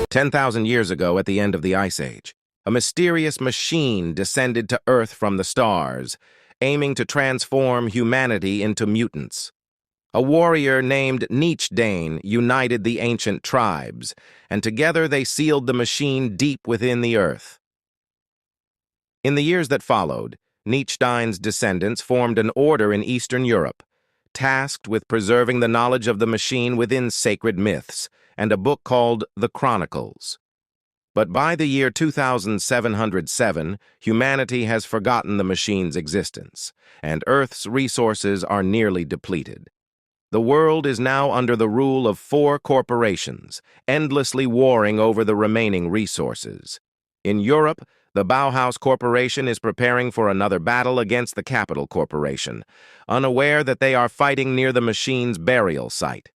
10,000 years ago at the end of the Ice Age, a mysterious machine descended to Earth from the stars, aiming to transform humanity into mutants. A warrior named Dane united the ancient tribes, and together they sealed the machine deep within the Earth. In the years that followed, Dane's descendants formed an order in Eastern Europe, tasked with preserving the knowledge of the machine within sacred myths and a book called the Chronicles. But by the year 2707, humanity has forgotten the machine's existence, and Earth's resources are nearly depleted. The world is now under the rule of 4 corporations, endlessly warring over the remaining resources. In Europe, the Bauhaus Corporation is preparing for another battle against the Capital Corporation, unaware that they are fighting near the machine's burial site.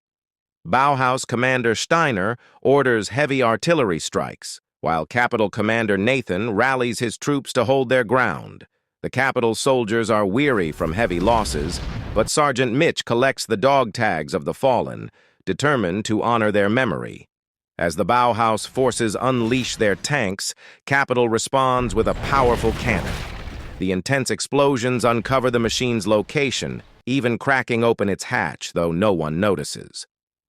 Bauhaus Commander Steiner orders heavy artillery strikes, while Capital Commander Nathan rallies his troops to hold their ground. The Capital soldiers are weary from heavy losses, but Sergeant Mitch collects the dog tags of the fallen, determined to honor their memory. As the Bauhaus forces unleash their tanks, Capital responds with a powerful cannon. The intense explosions uncover the machine's location, even cracking open its hatch, though no one notices.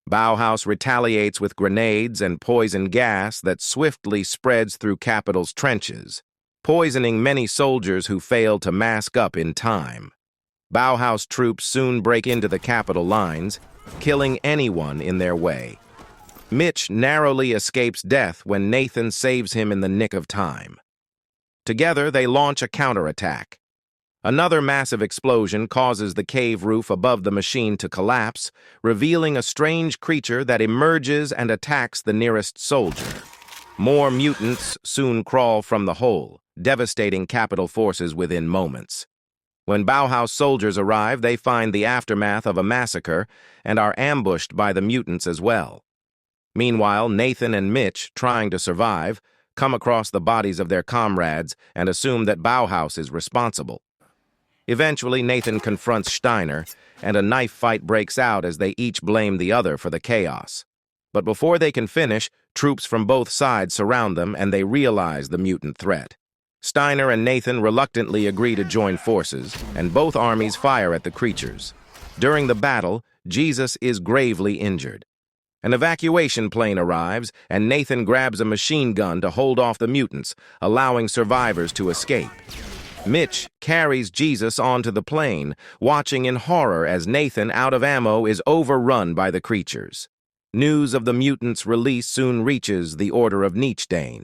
Bauhaus retaliates with grenades and poison gas that swiftly spreads through Capital's trenches, poisoning many soldiers who fail to mask up in time. Bauhaus troops soon break into the Capital lines, killing anyone in their way. Mitch narrowly escapes death when Nathan saves him in the nick of time. Together, they launch a counterattack. Another massive explosion causes the cave roof above the machine to collapse, revealing a strange creature that emerges and attacks the nearest soldier. More mutants soon crawl from the hole, devastating Capital forces within moments. When Bauhaus soldiers arrive, they find the aftermath of a massacre and are ambushed by the mutants as well. Meanwhile, Nathan and Mitch, trying to survive, come across the bodies of their comrades and assume that Bauhaus is responsible. Eventually, Nathan confronts Steiner, and a knife fight breaks out as they each blame the other for the chaos. But before they can finish, troops from both sides surround them and they realize the mutant threat. Steiner and Nathan reluctantly agree to join forces, and both armies fire at the creatures. During the battle, Jesus is gravely injured. An evacuation plane arrives, and Nathan grabs a machine gun to hold off the mutants, allowing survivors to escape. Mitch carries Jesus onto the plane, watching in horror as Nathan, out of ammo, is overrun by the creatures. News of the mutants' release soon reaches the Order of Dane.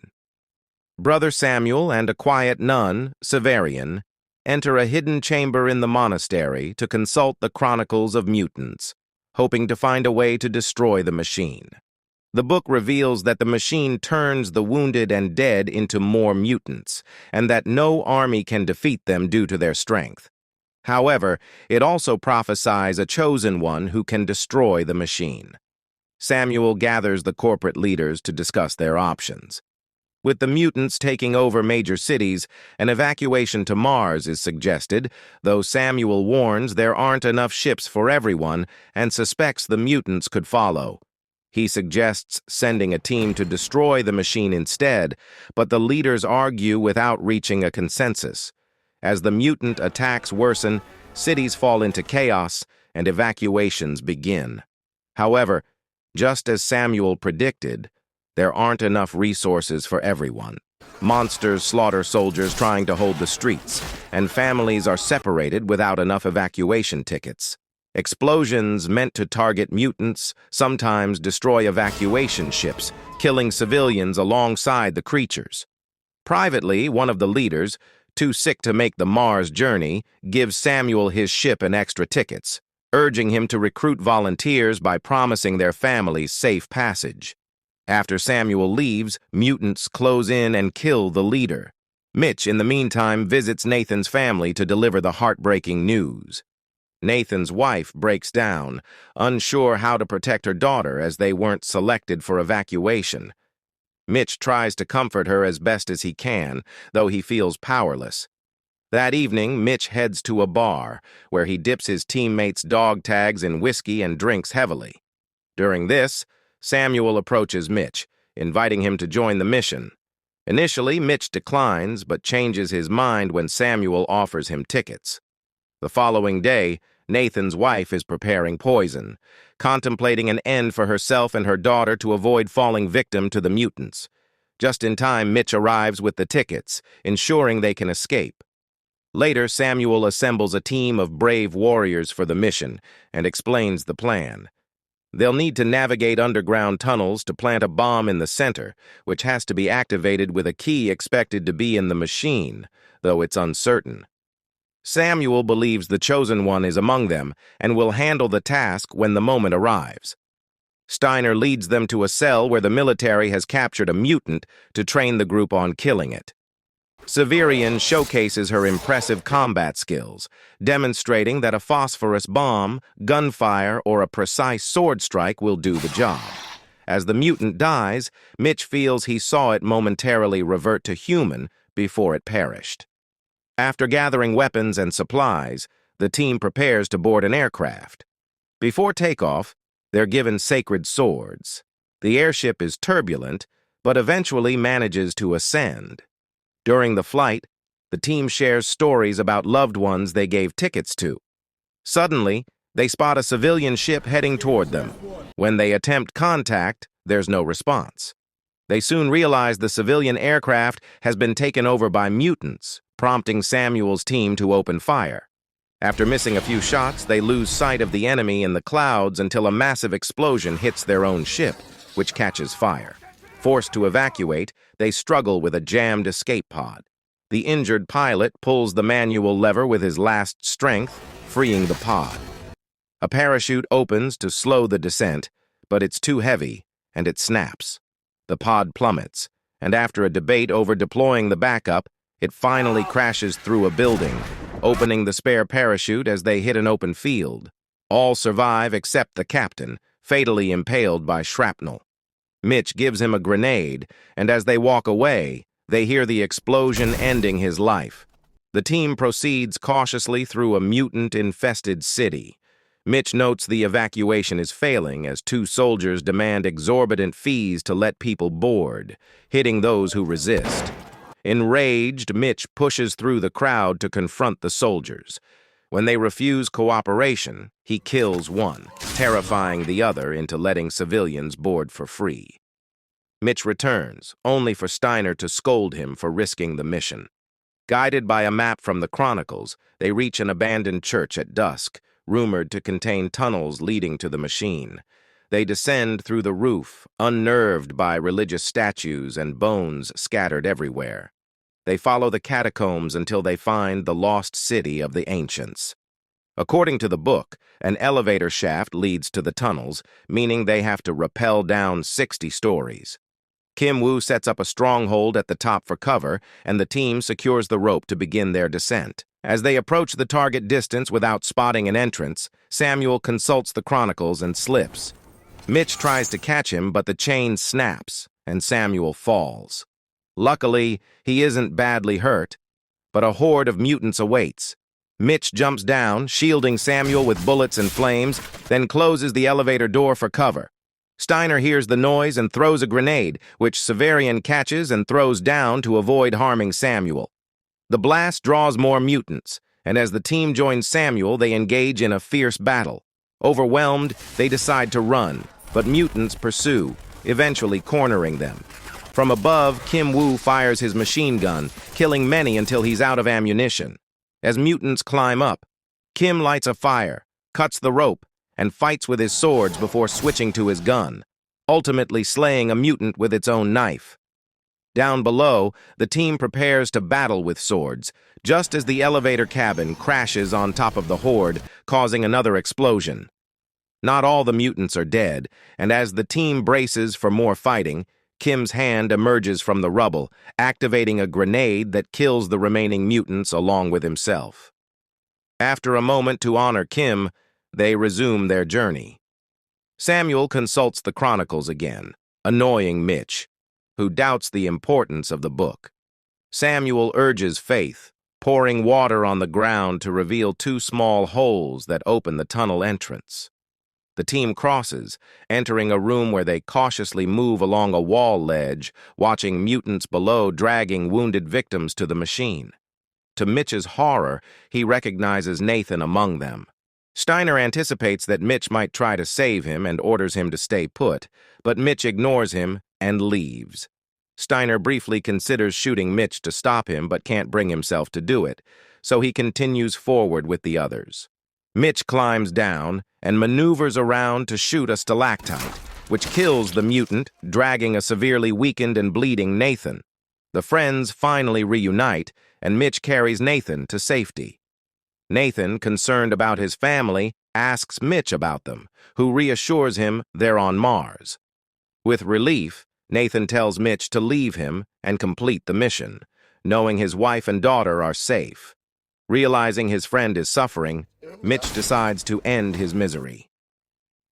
Brother Samuel and a quiet nun, Severian, enter a hidden chamber in the monastery to consult the Chronicles of Mutants, hoping to find a way to destroy the machine. The book reveals that the machine turns the wounded and dead into more mutants, and that no army can defeat them due to their strength. However, it also prophesies a chosen one who can destroy the machine. Samuel gathers the corporate leaders to discuss their options. With the mutants taking over major cities, an evacuation to Mars is suggested, though Samuel warns there aren't enough ships for everyone and suspects the mutants could follow. He suggests sending a team to destroy the machine instead, but the leaders argue without reaching a consensus. As the mutant attacks worsen, cities fall into chaos and evacuations begin. However, just as Samuel predicted, there aren't enough resources for everyone. Monsters slaughter soldiers trying to hold the streets, and families are separated without enough evacuation tickets. Explosions meant to target mutants sometimes destroy evacuation ships, killing civilians alongside the creatures. Privately, one of the leaders, too sick to make the Mars journey, gives Samuel his ship and extra tickets, urging him to recruit volunteers by promising their families safe passage. After Samuel leaves, mutants close in and kill the leader. Mitch, in the meantime, visits Nathan's family to deliver the heartbreaking news. Nathan's wife breaks down, unsure how to protect her daughter as they weren't selected for evacuation. Mitch tries to comfort her as best as he can, though he feels powerless. That evening, Mitch heads to a bar, where he dips his teammates' dog tags in whiskey and drinks heavily. During this, Samuel approaches Mitch, inviting him to join the mission. Initially, Mitch declines, but changes his mind when Samuel offers him tickets. The following day, Nathan's wife is preparing poison, contemplating an end for herself and her daughter to avoid falling victim to the mutants. Just in time, Mitch arrives with the tickets, ensuring they can escape. Later, Samuel assembles a team of brave warriors for the mission and explains the plan. They'll need to navigate underground tunnels to plant a bomb in the center, which has to be activated with a key expected to be in the machine, though it's uncertain. Samuel believes the Chosen One is among them and will handle the task when the moment arrives. Steiner leads them to a cell where the military has captured a mutant to train the group on killing it. Severian showcases her impressive combat skills, demonstrating that a phosphorus bomb, gunfire, or a precise sword strike will do the job. As the mutant dies, Mitch feels he saw it momentarily revert to human before it perished. After gathering weapons and supplies, the team prepares to board an aircraft. Before takeoff, they're given sacred swords. The airship is turbulent, but eventually manages to ascend. During the flight, the team shares stories about loved ones they gave tickets to. Suddenly, they spot a civilian ship heading toward them. When they attempt contact, there's no response. They soon realize the civilian aircraft has been taken over by mutants, prompting Samuel's team to open fire. After missing a few shots, they lose sight of the enemy in the clouds until a massive explosion hits their own ship, which catches fire. Forced to evacuate, they struggle with a jammed escape pod. The injured pilot pulls the manual lever with his last strength, freeing the pod. A parachute opens to slow the descent, but it's too heavy, and it snaps. The pod plummets, and after a debate over deploying the backup, it finally crashes through a building, opening the spare parachute as they hit an open field. All survive except the captain, fatally impaled by shrapnel. Mitch gives him a grenade, and as they walk away, they hear the explosion ending his life. The team proceeds cautiously through a mutant-infested city. Mitch notes the evacuation is failing as two soldiers demand exorbitant fees to let people board, hitting those who resist. Enraged, Mitch pushes through the crowd to confront the soldiers. When they refuse cooperation, he kills one, terrifying the other into letting civilians board for free. Mitch returns, only for Steiner to scold him for risking the mission. Guided by a map from the Chronicles, they reach an abandoned church at dusk, rumored to contain tunnels leading to the machine. They descend through the roof, unnerved by religious statues and bones scattered everywhere. They follow the catacombs until they find the lost city of the ancients. According to the book, an elevator shaft leads to the tunnels, meaning they have to rappel down 60 stories. Kim Woo sets up a stronghold at the top for cover, and the team secures the rope to begin their descent. As they approach the target distance without spotting an entrance, Samuel consults the Chronicles and slips. Mitch tries to catch him, but the chain snaps, and Samuel falls. Luckily, he isn't badly hurt, but a horde of mutants awaits. Mitch jumps down, shielding Samuel with bullets and flames, then closes the elevator door for cover. Steiner hears the noise and throws a grenade, which Severian catches and throws down to avoid harming Samuel. The blast draws more mutants, and as the team joins Samuel, they engage in a fierce battle. Overwhelmed, they decide to run, but mutants pursue, eventually cornering them. From above, Kim Woo fires his machine gun, killing many until he's out of ammunition. As mutants climb up, Kim lights a fire, cuts the rope, and fights with his swords before switching to his gun, ultimately slaying a mutant with its own knife. Down below, the team prepares to battle with swords, just as the elevator cabin crashes on top of the horde, causing another explosion. Not all the mutants are dead, and as the team braces for more fighting, Kim's hand emerges from the rubble, activating a grenade that kills the remaining mutants along with himself. After a moment to honor Kim, they resume their journey. Samuel consults the Chronicles again, annoying Mitch, who doubts the importance of the book. Samuel urges faith, pouring water on the ground to reveal two small holes that open the tunnel entrance. The team crosses, entering a room where they cautiously move along a wall ledge, watching mutants below dragging wounded victims to the machine. To Mitch's horror, he recognizes Nathan among them. Steiner anticipates that Mitch might try to save him and orders him to stay put, but Mitch ignores him and leaves. Steiner briefly considers shooting Mitch to stop him but can't bring himself to do it, so he continues forward with the others. Mitch climbs down and maneuvers around to shoot a stalactite, which kills the mutant, dragging a severely weakened and bleeding Nathan. The friends finally reunite, and Mitch carries Nathan to safety. Nathan, concerned about his family, asks Mitch about them, who reassures him they're on Mars. With relief, Nathan tells Mitch to leave him and complete the mission, knowing his wife and daughter are safe. Realizing his friend is suffering, Mitch decides to end his misery.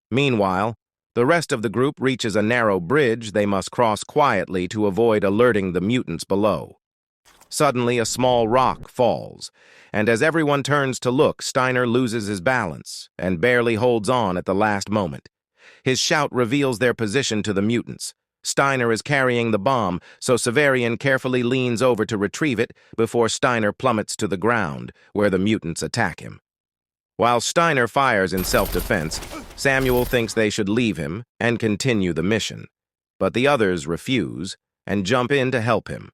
Meanwhile, the rest of the group reaches a narrow bridge they must cross quietly to avoid alerting the mutants below. Suddenly, a small rock falls, and as everyone turns to look, Steiner loses his balance and barely holds on at the last moment. His shout reveals their position to the mutants. Steiner is carrying the bomb, so Severian carefully leans over to retrieve it before Steiner plummets to the ground, where the mutants attack him. While Steiner fires in self-defense, Samuel thinks they should leave him and continue the mission, but the others refuse and jump in to help him.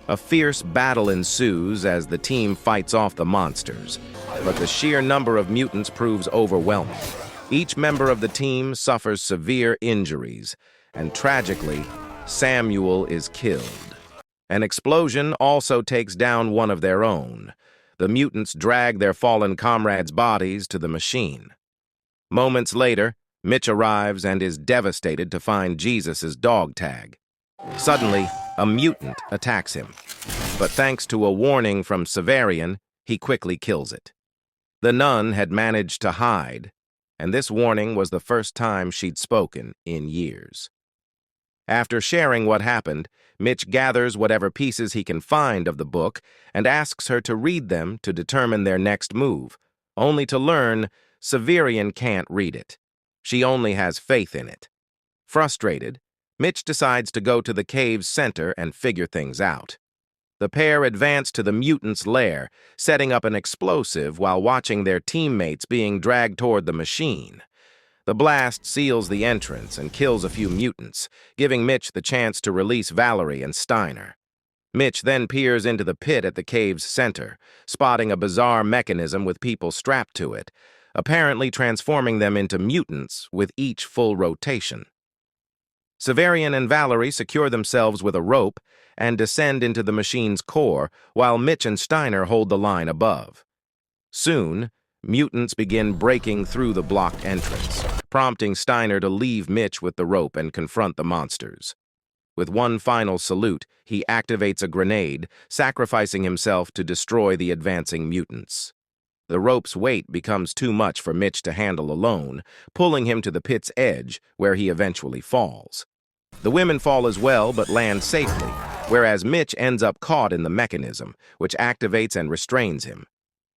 A fierce battle ensues as the team fights off the monsters, but the sheer number of mutants proves overwhelming. Each member of the team suffers severe injuries, and tragically, Samuel is killed. An explosion also takes down one of their own. The mutants drag their fallen comrades' bodies to the machine. Moments later, Mitch arrives and is devastated to find Jesus' dog tag. Suddenly, a mutant attacks him, but thanks to a warning from Severian, he quickly kills it. The nun had managed to hide, and this warning was the first time she'd spoken in years. After sharing what happened, Mitch gathers whatever pieces he can find of the book and asks her to read them to determine their next move, only to learn Severian can't read it. She only has faith in it. Frustrated, Mitch decides to go to the cave's center and figure things out. The pair advance to the mutants' lair, setting up an explosive while watching their teammates being dragged toward the machine. The blast seals the entrance and kills a few mutants, giving Mitch the chance to release Valerie and Steiner. Mitch then peers into the pit at the cave's center, spotting a bizarre mechanism with people strapped to it, apparently transforming them into mutants with each full rotation. Severian and Valerie secure themselves with a rope and descend into the machine's core, while Mitch and Steiner hold the line above. Soon, mutants begin breaking through the blocked entrance, prompting Steiner to leave Mitch with the rope and confront the monsters. With one final salute, he activates a grenade, sacrificing himself to destroy the advancing mutants. The rope's weight becomes too much for Mitch to handle alone, pulling him to the pit's edge, where he eventually falls. The women fall as well, but land safely, whereas Mitch ends up caught in the mechanism, which activates and restrains him.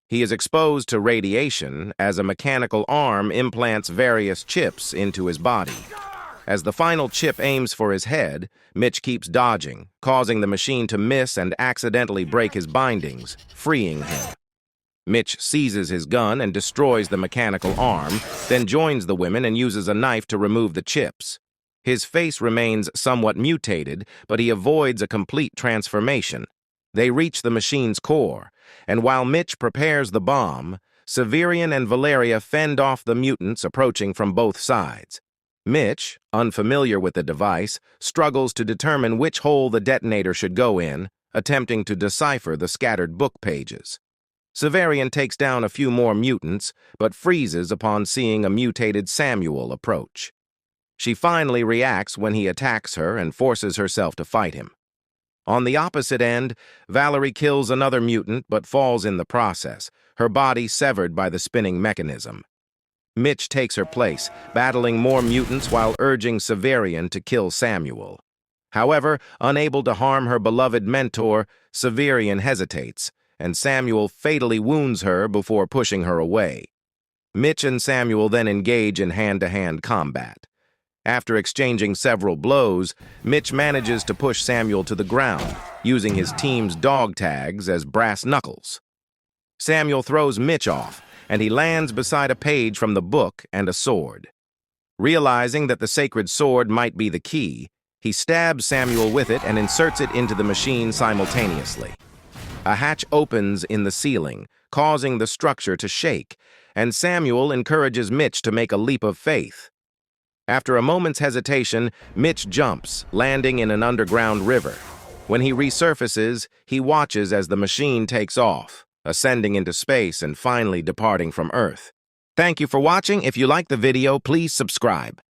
He is exposed to radiation as a mechanical arm implants various chips into his body. As the final chip aims for his head, Mitch keeps dodging, causing the machine to miss and accidentally break his bindings, freeing him. Mitch seizes his gun and destroys the mechanical arm, then joins the women and uses a knife to remove the chips. His face remains somewhat mutated, but he avoids a complete transformation. They reach the machine's core, and while Mitch prepares the bomb, Severian and Valeria fend off the mutants approaching from both sides. Mitch, unfamiliar with the device, struggles to determine which hole the detonator should go in, attempting to decipher the scattered book pages. Severian takes down a few more mutants, but freezes upon seeing a mutated Samuel approach. She finally reacts when he attacks her and forces herself to fight him. On the opposite end, Valerie kills another mutant but falls in the process, her body severed by the spinning mechanism. Mitch takes her place, battling more mutants while urging Severian to kill Samuel. However, unable to harm her beloved mentor, Severian hesitates, and Samuel fatally wounds her before pushing her away. Mitch and Samuel then engage in hand-to-hand combat. After exchanging several blows, Mitch manages to push Samuel to the ground, using his team's dog tags as brass knuckles. Samuel throws Mitch off, and he lands beside a page from the book and a sword. Realizing that the sacred sword might be the key, he stabs Samuel with it and inserts it into the machine simultaneously. A hatch opens in the ceiling, causing the structure to shake, and Samuel encourages Mitch to make a leap of faith. After a moment's hesitation, Mitch jumps, landing in an underground river. When he resurfaces, he watches as the machine takes off, ascending into space and finally departing from Earth. Thank you for watching. If you like the video, please subscribe.